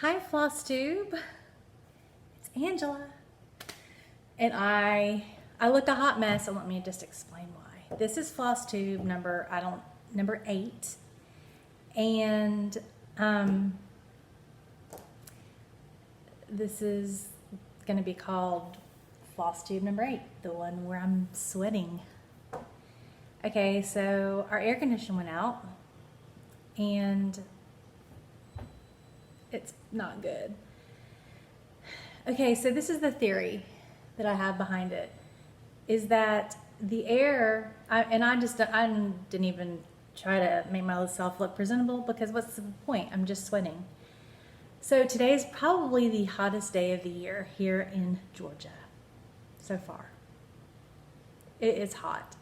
Hi FlossTube, it's Angela, and I look a hot mess, so let me just explain why. This is FlossTube number 8, and this is going to be called FlossTube number 8, the one where I'm sweating. Okay, so our air conditioner went out, and it's not good. Okay, so this is the theory that I have behind it, is that the air, I didn't even try to make myself look presentable, because what's the point? I'm just sweating. So today is probably the hottest day of the year here in Georgia so far. It is hot.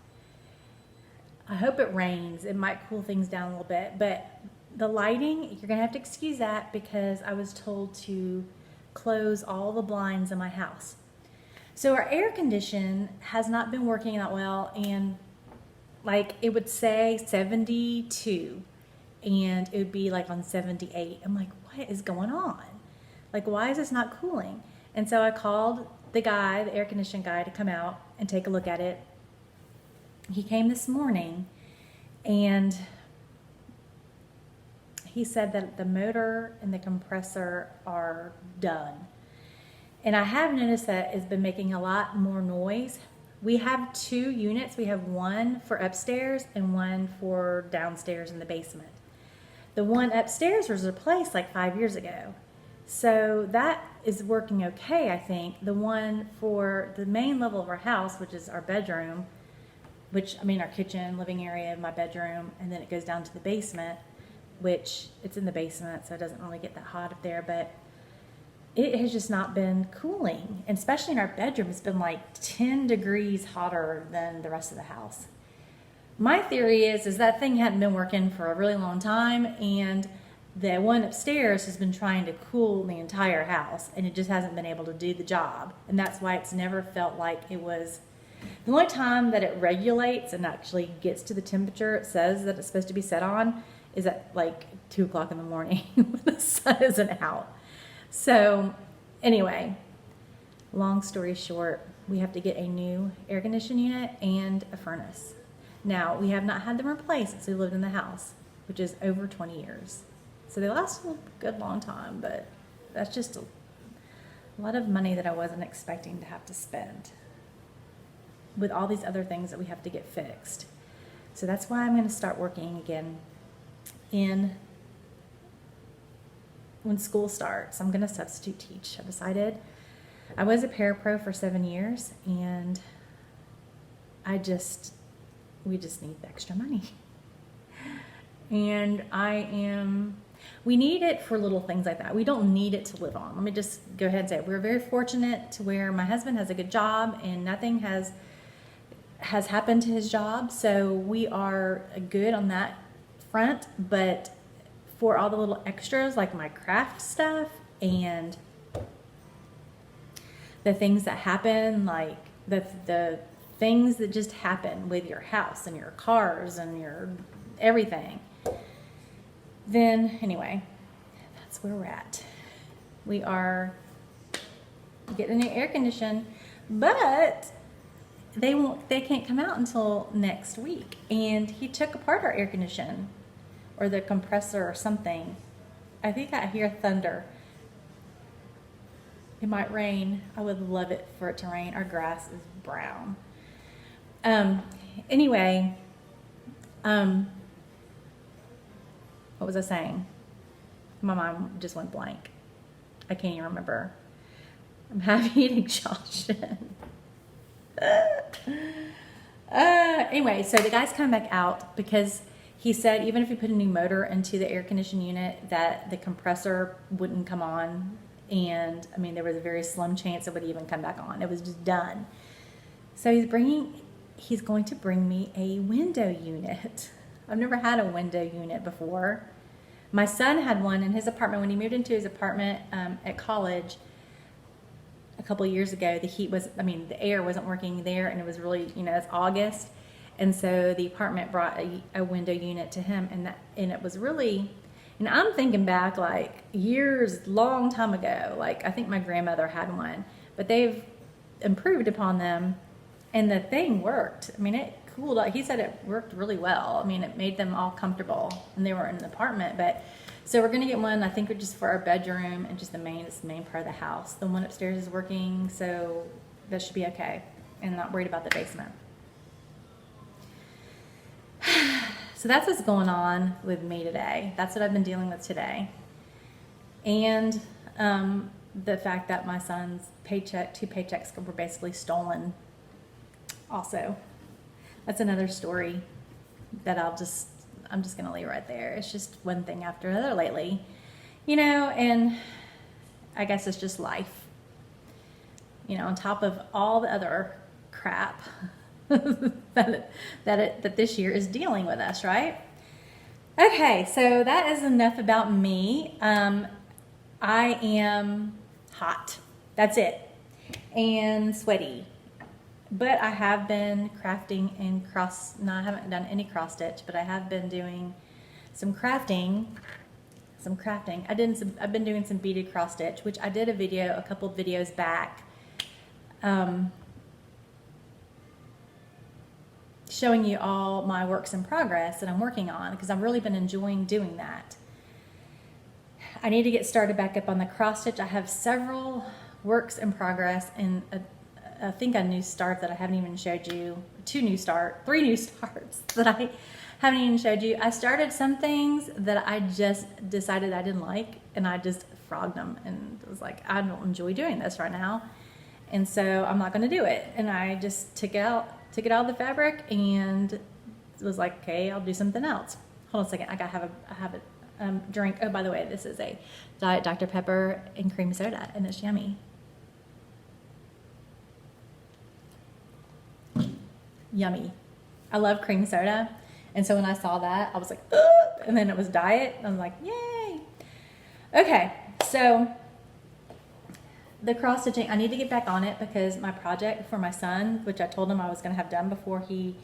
I hope it rains. It might cool things down a little bit, but the lighting, you're gonna have to excuse that because I was told to close all the blinds in my house. So our air condition has not been working that well, and like it would say 72 and it would be like on 78. I'm like, what is going on? Like, why is this not cooling? And so I called the guy, the air conditioning guy, to come out and take a look at it. He came this morning, and he said that the motor and the compressor are done. And I have noticed that it's been making a lot more noise. We have 2 units. We have one for upstairs and one for downstairs in the basement. The one upstairs was replaced like 5 years ago. So that is working okay, I think. The one for the main level of our house, which is our bedroom, our kitchen, living area, my bedroom, and then it goes down to the basement, which it's in the basement, so it doesn't really get that hot up there, but it has just not been cooling. And especially in our bedroom, it's been like 10 degrees hotter than the rest of the house. My theory is that thing hadn't been working for a really long time, and the one upstairs has been trying to cool the entire house, and it just hasn't been able to do the job. And that's why it's never felt like it was. The only time that it regulates and actually gets to the temperature it says that it's supposed to be set on is at like 2 o'clock in the morning when the sun isn't out. So anyway, long story short, we have to get a new air conditioning unit and a furnace. Now, we have not had them replaced since we lived in the house, which is over 20 years. So they last a good long time, but that's just a lot of money that I wasn't expecting to have to spend with all these other things that we have to get fixed. So that's why I'm going to start working again when school starts. I'm going to substitute teach. I've decided. I was a parapro for 7 years, and we just need the extra money. And we need it for little things like that. We don't need it to live on. Let me just go ahead and say it. We're very fortunate to where my husband has a good job, and nothing has happened to his job. So we are good on that front, but for all the little extras like my craft stuff and the things that happen, like the things that just happen with your house and your cars and your everything, then anyway, that's where we're at. We are getting an air condition, but they can't come out until next week. And he took apart our air condition, or the compressor or something. I think I hear thunder. It might rain. I would love it for it to rain. Our grass is brown. Anyway, what was I saying? My mind just went blank. I can't even remember. I'm having heat exhaustion. Anyway, so the guy's coming back out because he said even if you put a new motor into the air conditioning unit, that the compressor wouldn't come on. And there was a very slim chance it would even come back on. It was just done. So he's going to bring me a window unit. I've never had a window unit before. My son had one in his apartment when he moved into his apartment at college a couple of years ago. The air wasn't working there, and it was really, it's August. And so the apartment brought a window unit to him, and it was really, And I'm thinking back like years, long time ago, like I think my grandmother had one, but they've improved upon them and the thing worked. I mean, it cooled. He said it worked really well. I mean, it made them all comfortable and they were in an apartment, but so we're going to get one, I think, just for our bedroom and just it's the main part of the house. The one upstairs is working, so that should be okay. And not worried about the basement. So that's what's going on with me today. That's what I've been dealing with today. And the fact that my son's two paychecks were basically stolen also. That's another story that I'm just going to leave right there. It's just one thing after another lately, and I guess it's just life, on top of all the other crap that this year is dealing with us, right? Okay, so that is enough about me. I am hot. That's it. And sweaty. But I have been crafting and I haven't done any cross stitch, but I have been doing some crafting. I've been doing some beaded cross stitch, which I did a couple videos back, showing you all my works in progress that I'm working on, because I've really been enjoying doing that. I need to get started back up on the cross stitch. I have several works in progress and I think a new start that I haven't even showed you, 3 new starts that I haven't even showed you. I started some things that I just decided I didn't like, and I just frogged them and was like, I don't enjoy doing this right now, and so I'm not going to do it. And I just took it out of the fabric and was like, okay, I'll do something else. Hold on a second, I have a drink. Oh, by the way, this is a Diet Dr. Pepper and cream soda, and it's yummy. Yummy. I love cream soda. And so when I saw that, I was like, ugh! And then it was diet. And I'm like, yay. Okay, so the cross stitching, I need to get back on it because my project for my son, which I told him I was going to have done before he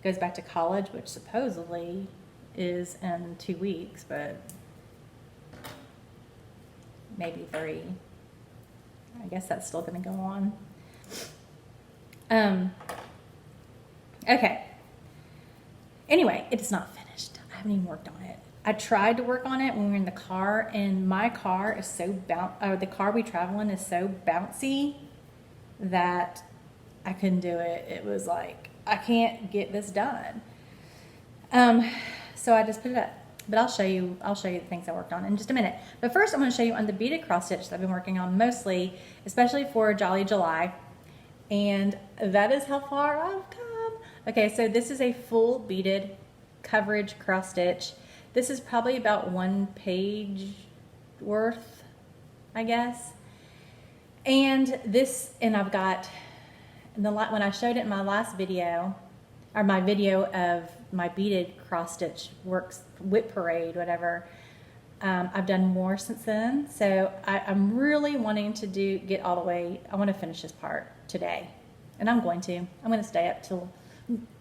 goes back to college, which supposedly is in 2 weeks, but maybe 3. I guess that's still going to go on. Okay. Anyway, it is not finished. I haven't even worked on it. I tried to work on it when we were in the car, and my car is so the car we travel in is so bouncy that I couldn't do it. It was like, I can't get this done. So I just put it up. But I'll show you the things I worked on in just a minute. But first I'm going to show you on the beaded cross stitch that I've been working on mostly, especially for Jolly July. And that is how far I've come. Okay, so this is a full beaded coverage cross stitch. This is probably about 1 page worth, I guess. And I've got, when I showed it in my last video, or my video of my beaded cross stitch works, whip parade, whatever, I've done more since then. So I'm really wanting to get all the way. I want to finish this part today, and I'm going to stay up till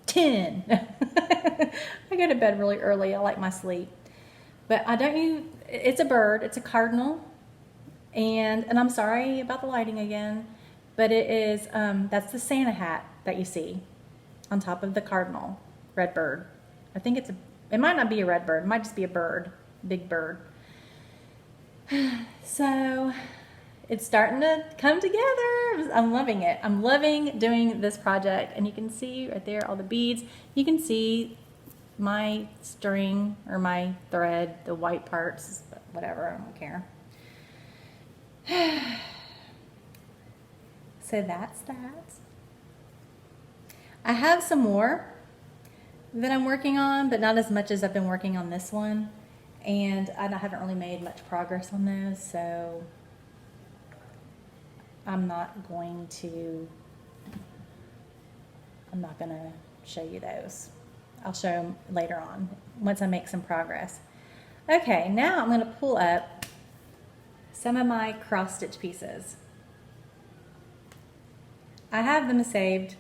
10. I go to bed really early. I like my sleep, but it's a bird. It's a cardinal, and I'm sorry about the lighting again, but it is that's the Santa hat that you see on top of the cardinal red bird. I think it might not be a red bird. It might just be a bird, big bird. So it's starting to come together. I'm loving it. I'm loving doing this project. And you can see right there all the beads. You can see my string or my thread, the white parts, whatever, I don't care. So that's that. I have some more that I'm working on, but not as much as I've been working on this one. And I haven't really made much progress on those, so I'm not going to show you those. I'll show them later on once I make some progress. Okay, now I'm going to pull up some of my cross stitch pieces. I have them saved.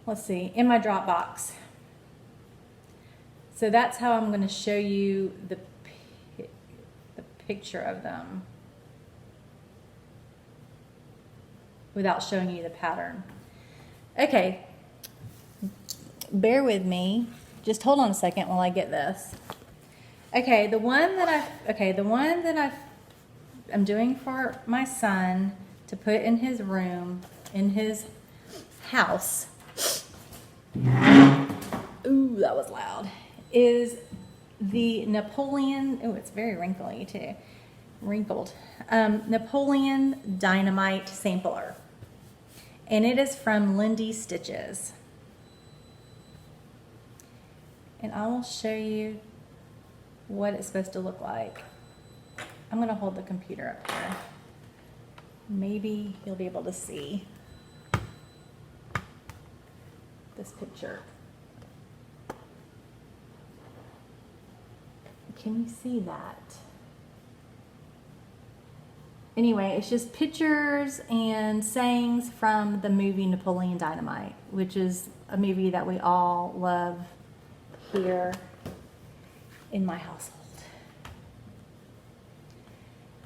let's see, in my Dropbox. So that's how I'm going to show you the picture of them without showing you the pattern. Okay, bear with me. Just hold on a second while I get this. Okay, the one that I'm doing for my son to put in his room, in his house. Ooh, that was loud. Is the Napoleon, oh, it's very wrinkly too, wrinkled. Napoleon Dynamite sampler. And it is from Lindy Stitches. And I will show you what it's supposed to look like. I'm going to hold the computer up here. Maybe you'll be able to see this picture. Can you see that? Anyway, it's just pictures and sayings from the movie Napoleon Dynamite, which is a movie that we all love here in my household.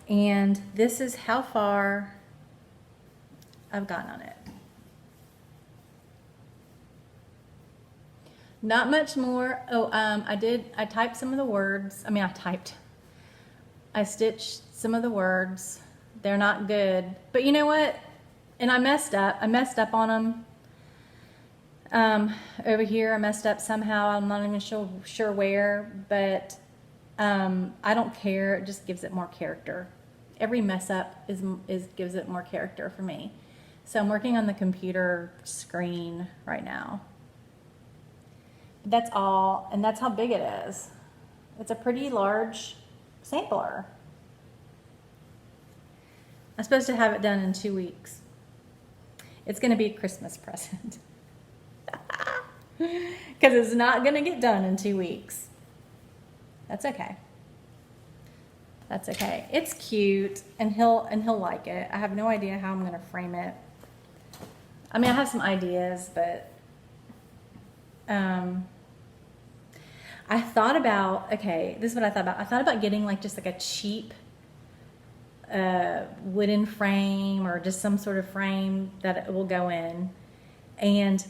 And this is how far I've gotten on it. Not much more. Oh, I typed some of the words. I stitched some of the words. They're not good. But you know what? And I messed up. I messed up on them. Over here, I messed up somehow. I'm not even sure where, but I don't care. It just gives it more character. Every mess up gives it more character for me. So I'm working on the computer screen right now. That's all, and that's how big it is. It's a pretty large sampler. I'm supposed to have it done in 2 weeks. It's going to be a Christmas present. Because it's not going to get done in 2 weeks. That's okay. That's okay. It's cute, and he'll like it. I have no idea how I'm going to frame it. I mean, I have some ideas, but I thought about, okay, this is what I thought about. I thought about getting just like a cheap wooden frame or just some sort of frame that it will go in, and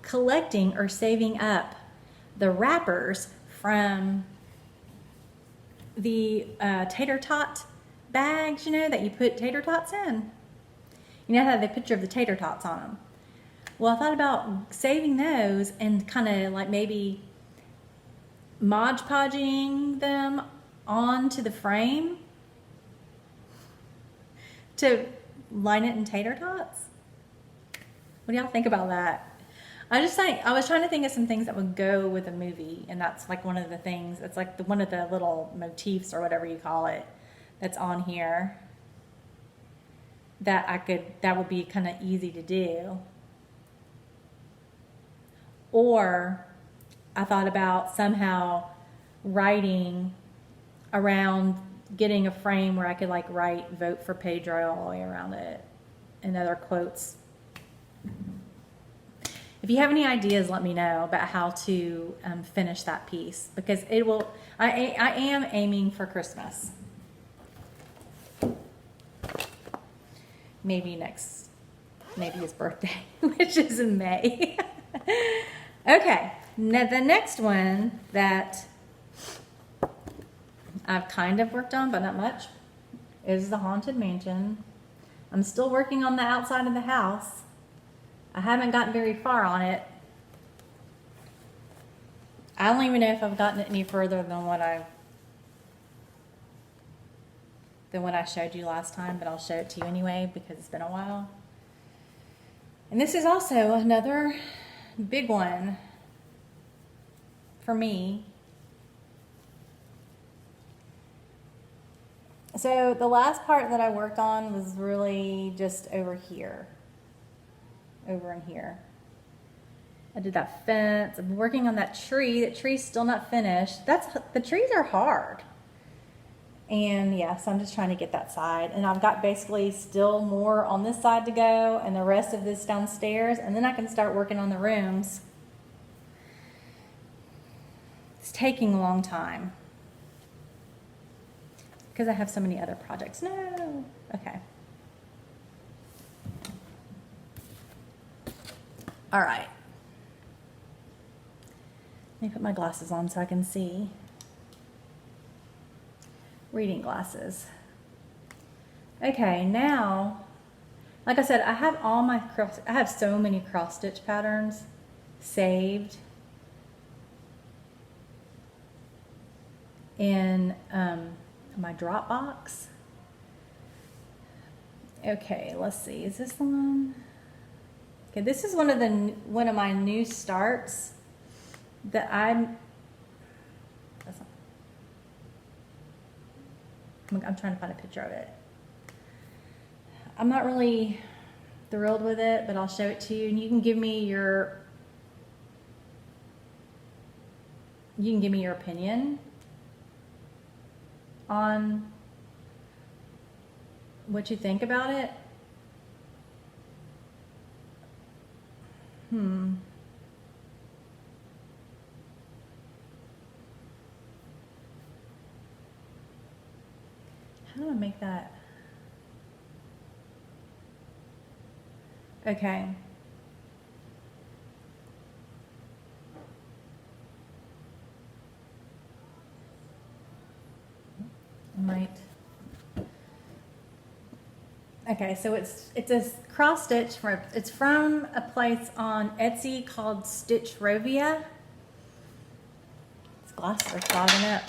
collecting or saving up the wrappers from the tater tot bags, that you put tater tots in. You know how they have the picture of the tater tots on them. Well, I thought about saving those and kind of like maybe Mod Podging them onto the frame to line it in tater tots. What do y'all think about that? I was trying to think of some things that would go with a movie, and that's like one of the things. It's like one of the little motifs or whatever you call it that's on here that would be kind of easy to do. Or I thought about somehow writing around, getting a frame where I could write "Vote for Pedro" all the way around it and other quotes. If you have any ideas, let me know about how to finish that piece, because it will. I am aiming for Christmas. Maybe his birthday, which is in May. Okay, now the next one that I've kind of worked on, but not much, is the Haunted Mansion. I'm still working on the outside of the house. I haven't gotten very far on it. I don't even know if I've gotten it any further than what I showed you last time, but I'll show it to you anyway because it's been a while. And this is also another big one for me. So the last part that I worked on was really just over here. Over in here. I did that fence. I'm working on that tree. That tree's still not finished. The trees are hard. And yeah, so I'm just trying to get that side. And I've got basically still more on this side to go and the rest of this downstairs. And then I can start working on the rooms. It's taking a long time because I have so many other projects. No. Okay. All right. Let me put my glasses on so I can see. Reading glasses. Okay, now, like I said, I have I have so many cross stitch patterns saved in my Dropbox. Okay, let's see. Is this the one? Okay, this is one of my new starts that I'm trying to find a picture of it. I'm not really thrilled with it, but I'll show it to you, and you can give me your opinion on what you think about it. How do I make that? Okay. Right. Okay, so it's a cross stitch it's from a place on Etsy called Stitch Rovia. These glasses are clogging up.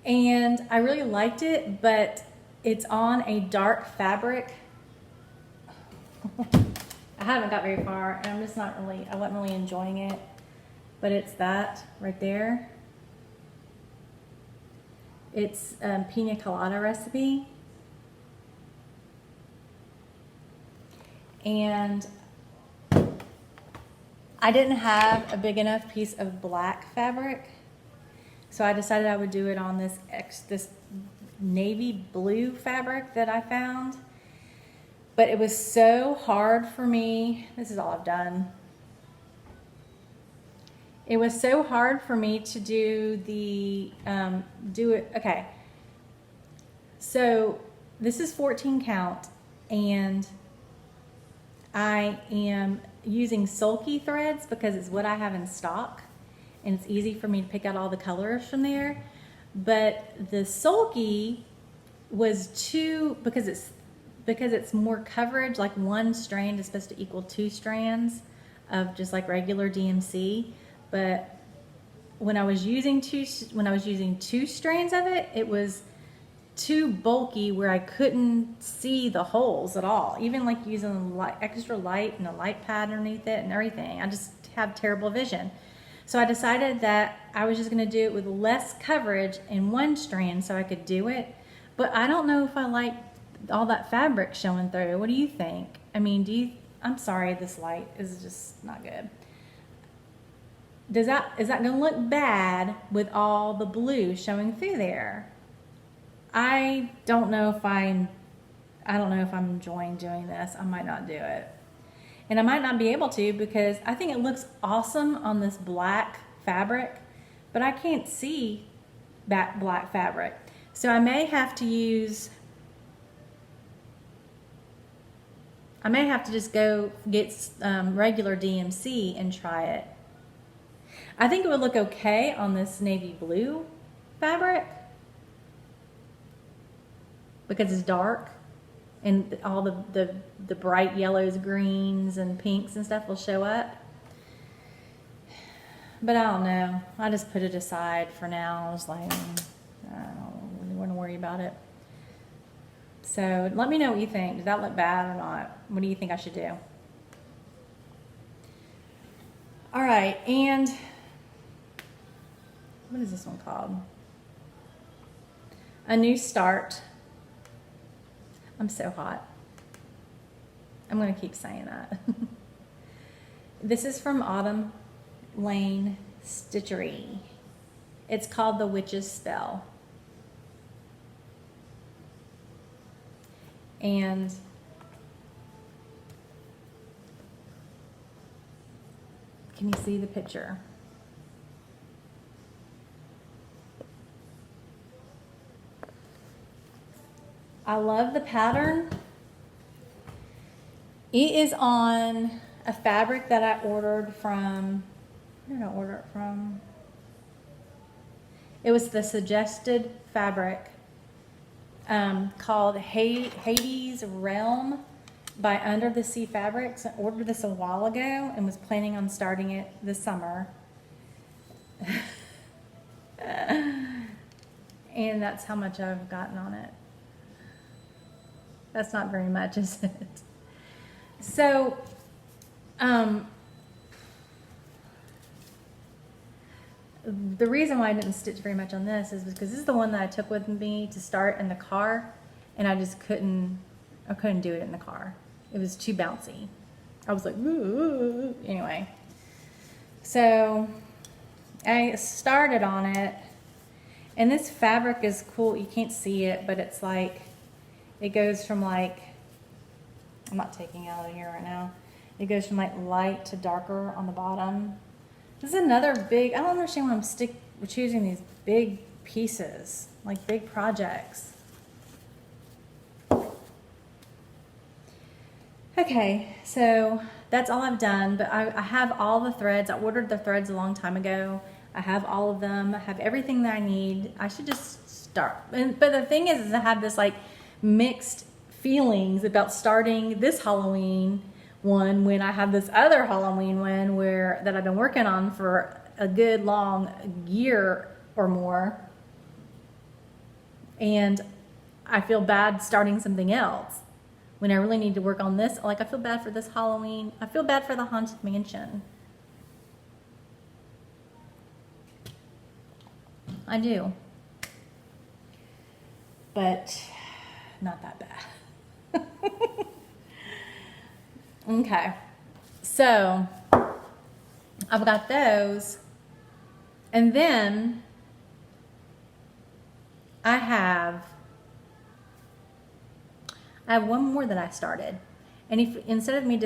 And I really liked it, but it's on a dark fabric. I haven't got very far, and I wasn't really enjoying it, but it's that right there. It's Pina colada recipe. And I didn't have a big enough piece of black fabric, so I decided I would do it on this navy blue fabric that I found. But it was so hard for me. This is all I've done. It was so hard for me to do it. Okay. So this is 14 count, and I am using sulky threads because it's what I have in stock, and it's easy for me to pick out all the colors from there. But the sulky was because it's more coverage, like one strand is supposed to equal 2 strands of just like regular DMC. But when I was using 2 strands of it, it was too bulky where I couldn't see the holes at all. Even like using extra light and a light pad underneath it and everything, I just have terrible vision. So I decided that I was just going to do it with less coverage in one strand so I could do it. But I don't know if I like all that fabric showing through. What do you think? I mean, I'm sorry, this light is just not good. Is that going to look bad with all the blue showing through there? I don't know if I'm enjoying doing this. I might not do it. And I might not be able to because I think it looks awesome on this black fabric, but I can't see that black fabric. So I may have to just go get regular DMC and try it. I think it would look okay on this navy blue fabric because it's dark and all the bright yellows, greens, and pinks and stuff will show up. But I don't know. I just put it aside for now. I was like, I don't really want to worry about it. So let me know what you think. Does that look bad or not? What do you think I should do? All right, and what is this one called? A New Start. I'm so hot. I'm going to keep saying that. This is from Autumn Lane Stitchery. It's called The Witch's Spell. And can you see the picture? I love the pattern. It is on a fabric that I ordered from, where did I order it from? It was the suggested fabric called Hades Realm by Under the Sea Fabrics. I ordered this a while ago and was planning on starting it this summer. And that's how much I've gotten on it. That's not very much, is it? So, the reason why I didn't stitch very much on this is because this is the one that I took with me to start in the car, and I just couldn't do it in the car. It was too bouncy. I was like, ooh. Anyway. So, I started on it, and this fabric is cool. You can't see it, but it's like, it goes from like, I'm not taking it out of here right now. It goes from like light to darker on the bottom. This is another big, I don't understand why I'm choosing these big pieces, like big projects. Okay, so that's all I've done, but I have all the threads. I ordered the threads a long time ago. I have all of them. I have everything that I need. I should just start. But the thing is I have this like mixed feelings about starting this Halloween one when I have this other Halloween one that I've been working on for a good long year or more, and I feel bad starting something else when I really need to work on this. Like, I feel bad for this Halloween. I feel bad for the Haunted Mansion. I do, but not that bad. Okay, so I've got those, and then I have one more that I started, and instead of me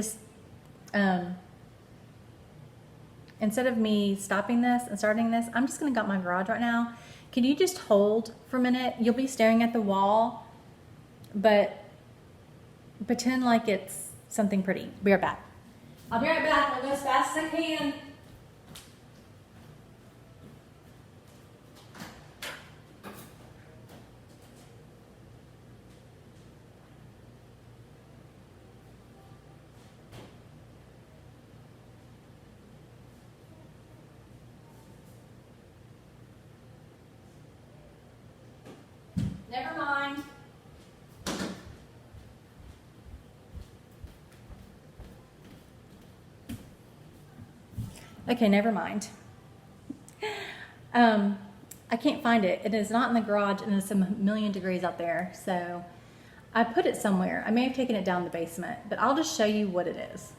stopping this and starting this, I'm just gonna go out my garage right now. Can you just hold for a minute? You'll be staring at the wall, but pretend like it's something pretty. Be right back. I'll be right back. I'll go as fast as I can. Never mind. Okay, never mind. I can't find it. It is not in the garage, and it's a million degrees out there. So I put it somewhere. I may have taken it down the basement, but I'll just show you what it is.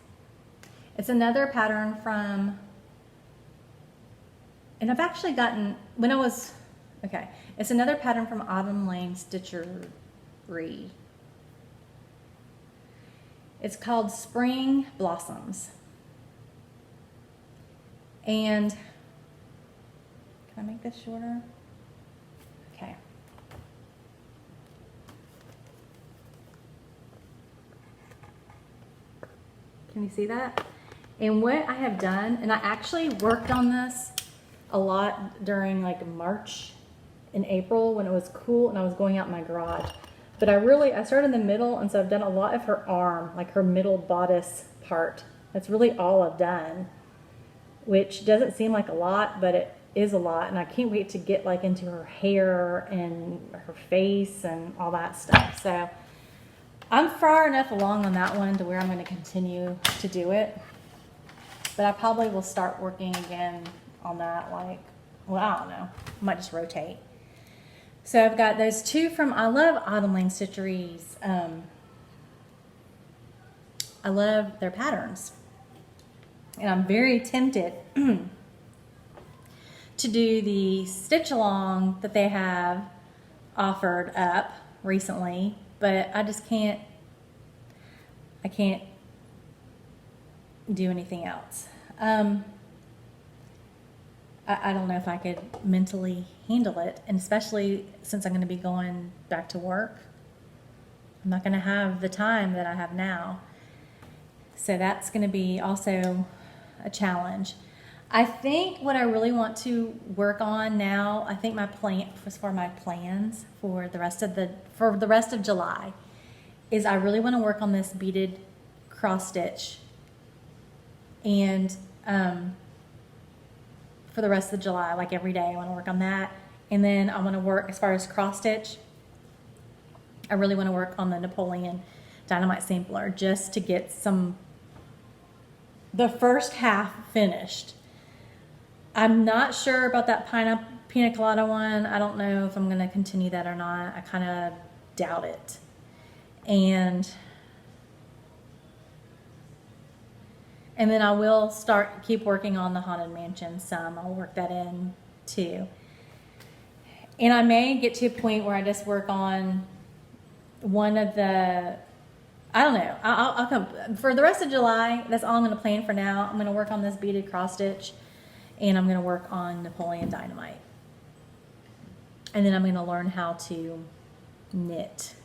It's another pattern from, and I've actually gotten, it's another pattern from Autumn Lane Stitchery. It's called Spring Blossoms. And can I make this shorter? Okay. Can you see that? And what I have done, and I actually worked on this a lot during like March and April when it was cool and I was going out in my garage. But I started in the middle, and so I've done a lot of her arm, like her middle bodice part. That's really all I've done, which doesn't seem like a lot, but it is a lot, and I can't wait to get like into her hair and her face and all that stuff. So I'm far enough along on that one to where I'm going to continue to do it, but I probably will start working again on that, like, well, I don't know, I might just rotate. So I've got those two from, I love Autumn Lane Stitcheries. I love their patterns. And I'm very tempted to do the stitch along that they have offered up recently, but I just can't, I can't do anything else. I don't know if I could mentally handle it, and especially since I'm going to be going back to work. I'm not going to have the time that I have now. So that's going to be also a challenge. I think what I really want to work on now, I think my plans for the rest of July is I really want to work on this beaded cross stitch, and for the rest of July, like every day I want to work on that. And then I want to work, as far as cross stitch, I really want to work on the Napoleon Dynamite sampler just to get the first half finished. I'm not sure about that Pina colada one. I don't know if I'm going to continue that or not. I kind of doubt it. And then I will keep working on the Haunted Mansion some. I'll work that in too. And I may get to a point where I just work on one of the, I don't know. I'll come for the rest of July. That's all I'm going to plan for now. I'm going to work on this beaded cross stitch, and I'm going to work on Napoleon Dynamite. And then I'm going to learn how to knit.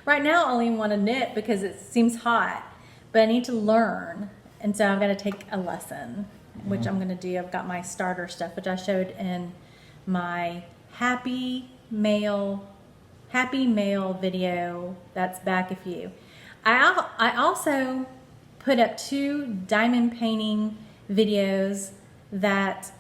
Right now I only want to knit because it seems hot, but I need to learn. And so I've got to take a lesson, which I'm going to do. I've got my starter stuff, which I showed in my Happy Mail video. That's back a few. I also put up 2 diamond painting videos that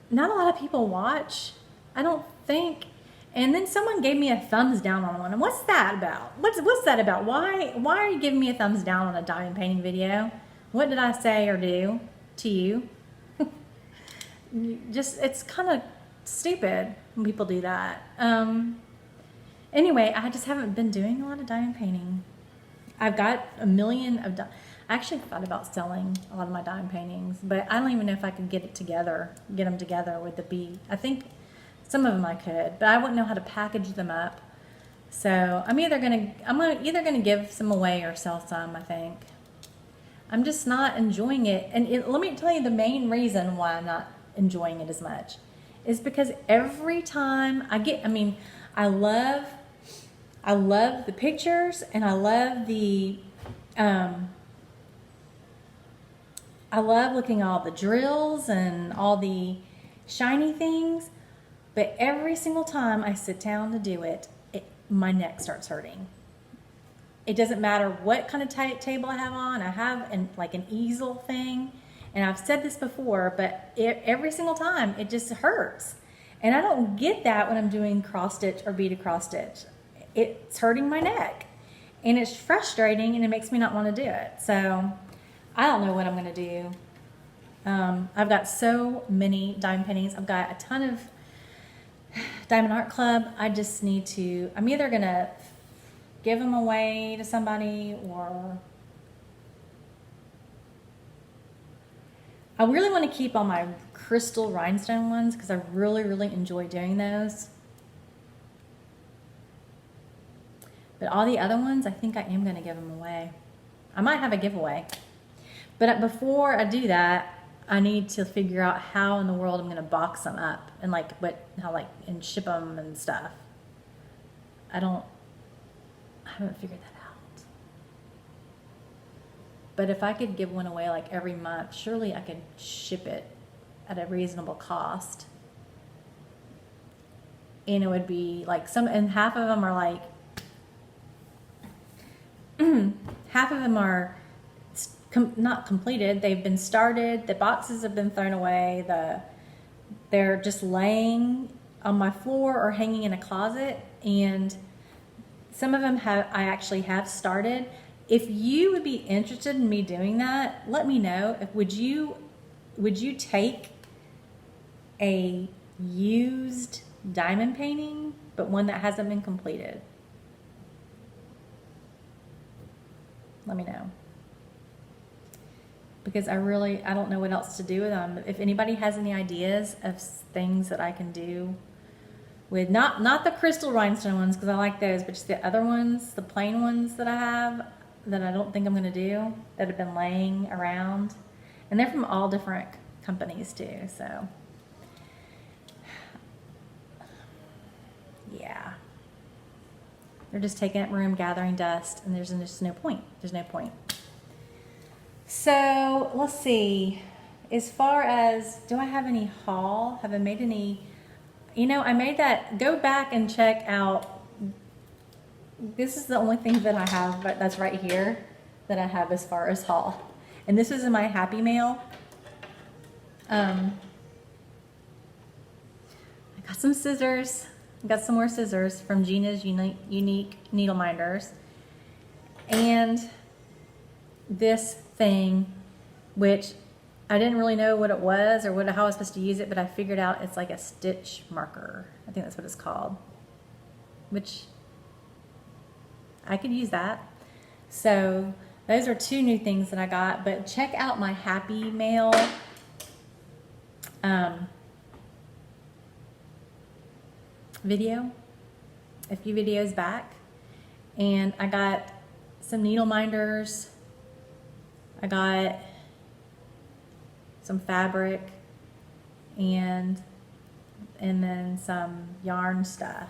not a lot of people watch, I don't think. And then someone gave me a thumbs down on one. And what's that about? What's that about? Why are you giving me a thumbs down on a diamond painting video? What did I say or do to you? It's kind of stupid when people do that. Anyway, I just haven't been doing a lot of diamond painting. I've got a million of I actually thought about selling a lot of my diamond paintings, but I don't even know if I could get them together with the bead. I think some of them I could, but I wouldn't know how to package them up. So I'm either gonna give some away or sell some. I think I'm just not enjoying it. And let me tell you the main reason why I'm not enjoying it as much is because every time I love the pictures, and I love I love looking at all the drills and all the shiny things, but every single time I sit down to do it, my neck starts hurting. It doesn't matter what kind of table I have on. I have an easel thing, and I've said this before, but every single time it just hurts. And I don't get that when I'm doing cross stitch or beaded cross stitch. It's hurting my neck, and it's frustrating, and it makes me not want to do it. So I don't know what I'm going to do. I've got so many diamond paintings. I've got a ton of Diamond Art Club. I'm either going to give them away to somebody, or I really want to keep all my crystal rhinestone ones because I really, really enjoy doing those. But all the other ones, I think I am going to give them away. I might have a giveaway. But before I do that, I need to figure out how in the world I'm going to box them up and and ship them and stuff. I haven't figured that out. But if I could give one away every month, surely I could ship it at a reasonable cost. And it would be and half of them are half of them are not completed. They've been started. The boxes have been thrown away. They're just laying on my floor or hanging in a closet. And some of them I actually have started. If you would be interested in me doing that, let me know. Would you take a used diamond painting, but one that hasn't been completed? Let me know. Because I don't know what else to do with them. If anybody has any ideas of things that I can do with not the crystal rhinestone ones, because I like those, but just the other ones, the plain ones that I have that I don't think I'm going to do, that have been laying around. And they're from all different companies too, so yeah. They're just taking up room, gathering dust, and there's just no point. There's no point. So let's see. As far as, do I have any haul? Have I made any? You know, I made that. Go back and check out. This is the only thing that I have, but that's right here that I have as far as haul. And this is in my Happy Mail. I got some scissors. I got some more scissors from Gina's Unique Needle Minders. And this thing, which I didn't really know what it was or how I was supposed to use it, but I figured out it's like a stitch marker. I think that's what it's called, which I could use that. So those are two new things that I got, but check out my Happy Mail video a few videos back, and I got some needle minders, I got some fabric, and then some yarn stuff.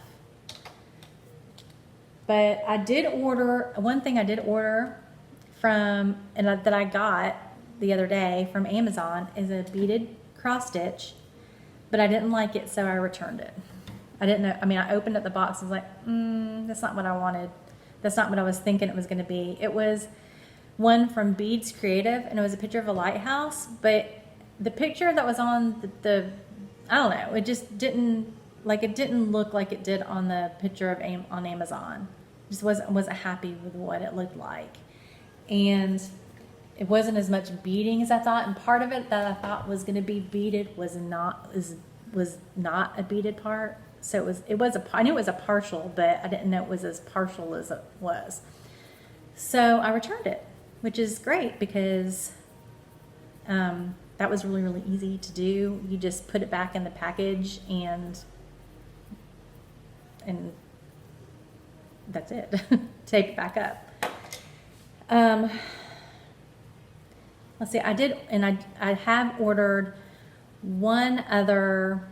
But I did order, one thing I did order from, and that I got the other day from Amazon, is a beaded cross stitch, but I didn't like it, so I returned it. I didn't know, I mean, I opened up the box and was like, that's not what I wanted. That's not what I was thinking it was going to be. It was one from Beads Creative, and it was a picture of a lighthouse, but the picture that was on the I don't know, it just didn't, like, it didn't look like it did on the picture of on Amazon. Just wasn't happy with what it looked like. And it wasn't as much beading as I thought, and part of it that I thought was going to be beaded was not a beaded part. So I knew it was a partial, but I didn't know it was as partial as it was. So I returned it, which is great because that was really, really easy to do. You just put it back in the package and that's it. Tape it back up. Let's see, I have ordered one other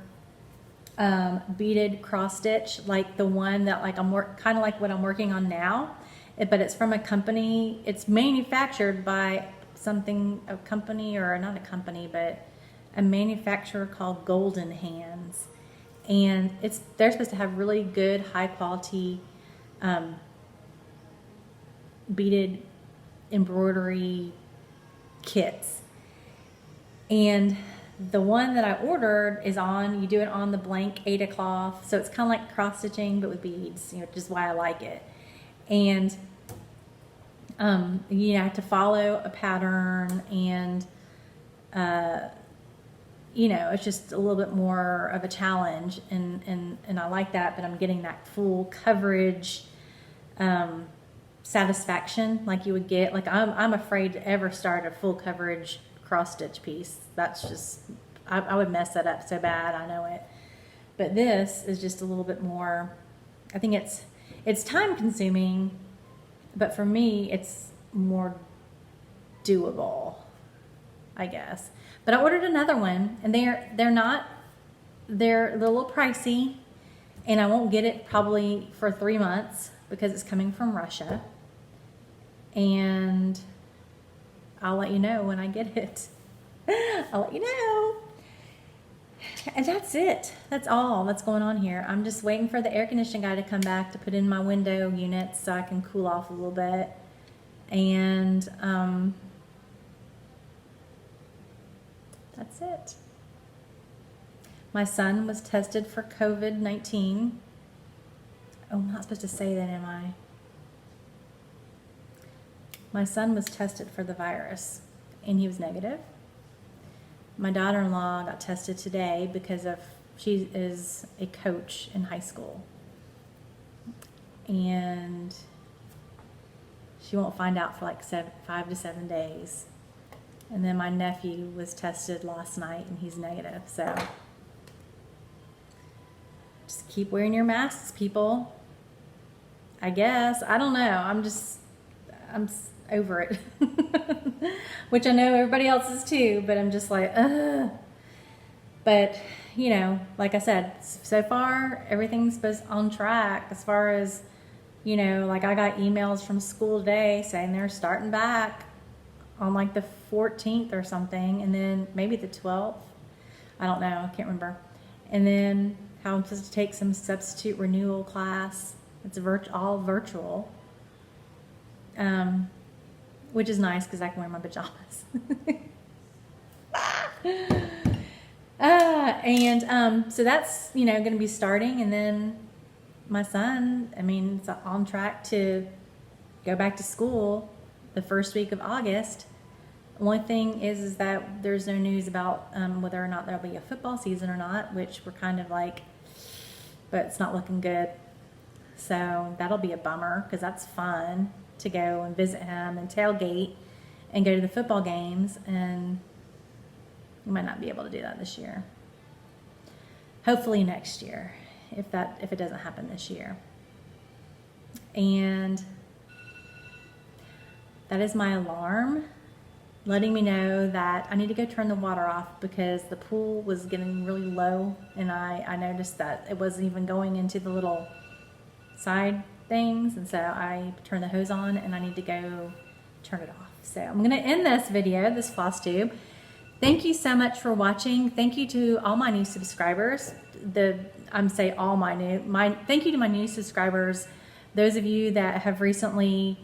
beaded cross stitch, like the one that I'm kind of like what I'm working on now, but it's from a company. It's manufactured by a manufacturer called Golden Hands, and they're supposed to have really good high quality beaded embroidery kits. And the one that I ordered is you do it on the blank Aida cloth, so it's kind of like cross stitching but with beads, which is why I like it. And you have to follow a pattern, and it's just a little bit more of a challenge, and I like that, but I'm getting that full coverage satisfaction like you would get. Like I'm afraid to ever start a full coverage cross stitch piece. That's just, I would mess that up so bad, I know it. But this is just a little bit more, I think it's time consuming, but for me it's more doable, I guess. But I ordered another one, and they're a little pricey, and I won't get it probably for 3 months because it's coming from Russia, and I'll let you know when I get it. I'll let you know. And that's it. That's all that's going on here. I'm just waiting for the air conditioning guy to come back to put in my window units so I can cool off a little bit. And that's it. My son was tested for COVID-19. Oh, I'm not supposed to say that, am I? My son was tested for the virus, and he was negative. My daughter-in-law got tested today because she is a coach in high school, and she won't find out for like 5 to 7 days. And then my nephew was tested last night, and he's negative. So just keep wearing your masks, people. I guess. I don't know. I'm over it. Which I know everybody else is too, but I'm just like, ugh. But, you know, like I said, so far, everything's on track as far as, you know, like I got emails from school today saying they're starting back on like the 14th or something, and then maybe the 12th. I don't know. I can't remember. And then how I'm supposed to take some substitute renewal class. It's all virtual, which is nice because I can wear my pajamas. So that's, you know, going to be starting. And then my son, I mean, it's on track to go back to school the first week of August. One thing is that there's no news about whether or not there'll be a football season or not, which we're kind of like, but it's not looking good. So that'll be a bummer because that's fun to go and visit him and tailgate and go to the football games, and we might not be able to do that this year. Hopefully next year, if it doesn't happen this year. And that is my alarm letting me know that I need to go turn the water off because the pool was getting really low, and I noticed that it wasn't even going into the little side things, and so I turned the hose on and I need to go turn it off. So I'm going to end this video, this FlossTube. Thank you so much for watching. Thank you to all my new subscribers. Thank you to my new subscribers. Those of you that have recently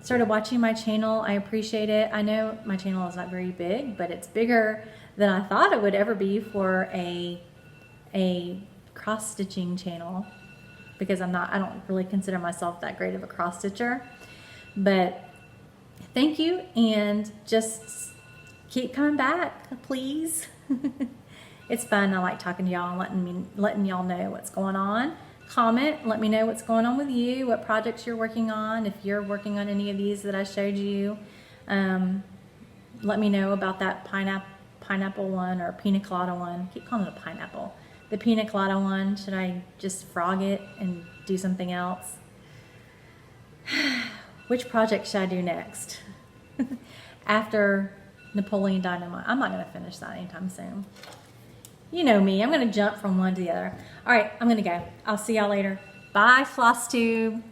started watching my channel, I appreciate it. I know my channel is not very big, but it's bigger than I thought it would ever be for a cross-stitching channel, because I don't really consider myself that great of a cross-stitcher. But thank you, and just keep coming back, please. It's fun. I like talking to y'all and letting y'all know what's going on. Comment, let me know what's going on with you, what projects you're working on. If you're working on any of these that I showed you, let me know about that pineapple one or pina colada one. I keep calling it a pineapple. The pina colada one, should I just frog it and do something else? Which project should I do next? After Napoleon Dynamite. I'm not going to finish that anytime soon. You know me, I'm going to jump from one to the other. All right, I'm going to go. I'll see y'all later. Bye, FlossTube.